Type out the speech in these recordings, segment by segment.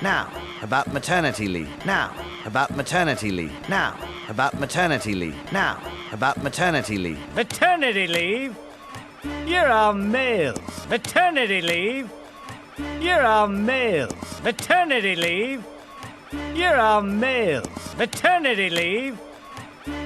Now, about maternity leave. Now, about maternity leave. Now, about maternity leave. Now, about maternity leave. Maternity leave? You're all males. Maternity leave? You're all males. Maternity leave? You're all males. Maternity leave?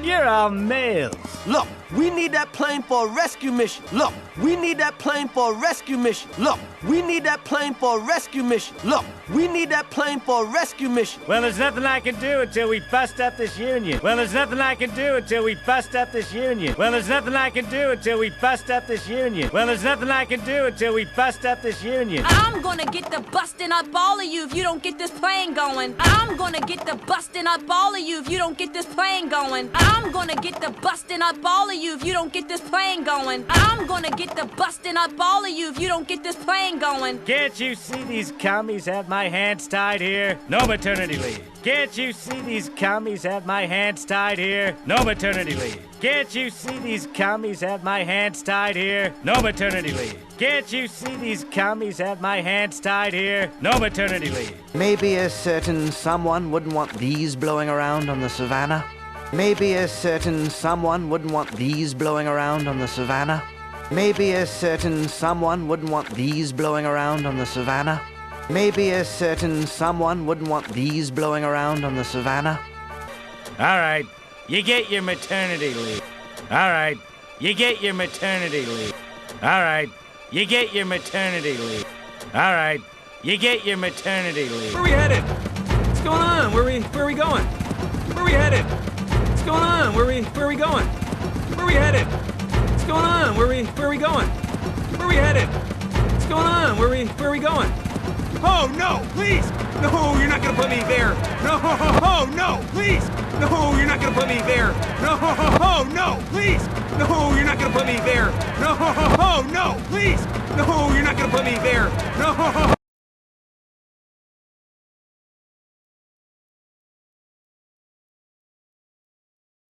You're all males. Look, we need that plane for a rescue mission. Look, we need that plane for a rescue mission. Look, we need that plane for a rescue mission. Look, we need that plane for a rescue mission. Well, there's nothing I can do until we bust up this union. Well, there's nothing I can do until we bust up this union. Well, there's nothing I can do until we bust up this union. Well, there's nothing I can do until we bust up this union. I'm gonna get the busting up all of you if you don't get this plane going. I'm gonna get the busting up all of you if you don't get this plane going. I'm gonna get the busting up all of you if you don't get this plane going. I'm gonna get the busting up all of you if you don't get this plane going. Can't you see these commies have my hands tied here? No maternity leave. Can't you see these commies have my hands tied here? No maternity leave. Can't you see these commies have my hands tied here? No maternity leave. Can't you see these commies have my hands tied here? No maternity leave. Maybe a certain someone wouldn't want these blowing around on the savannah. Maybe a certain someone wouldn't want these blowing around on the savannah. Maybe a certain someone wouldn't want these blowing around on the savannah. Maybe a certain someone wouldn't want these blowing around on the savannah. All right, you get your maternity leave. All right, you get your maternity leave. All right, you get your maternity leave. All right, you get your maternity leave. Where are we headed? What's going on? Where are we going? Where are we headed? What's going on? Where are we going? Where are we headed? What's going on? Where are we going? Where are we headed? What's going on? Where are we going? Oh no, please! No, you're not gonna put me there! No! Oh no, please! No, you're not gonna put me there! No! Oh no, please! No, you're not gonna put me there! No! Oh no, please! No, you're not gonna put me there! No!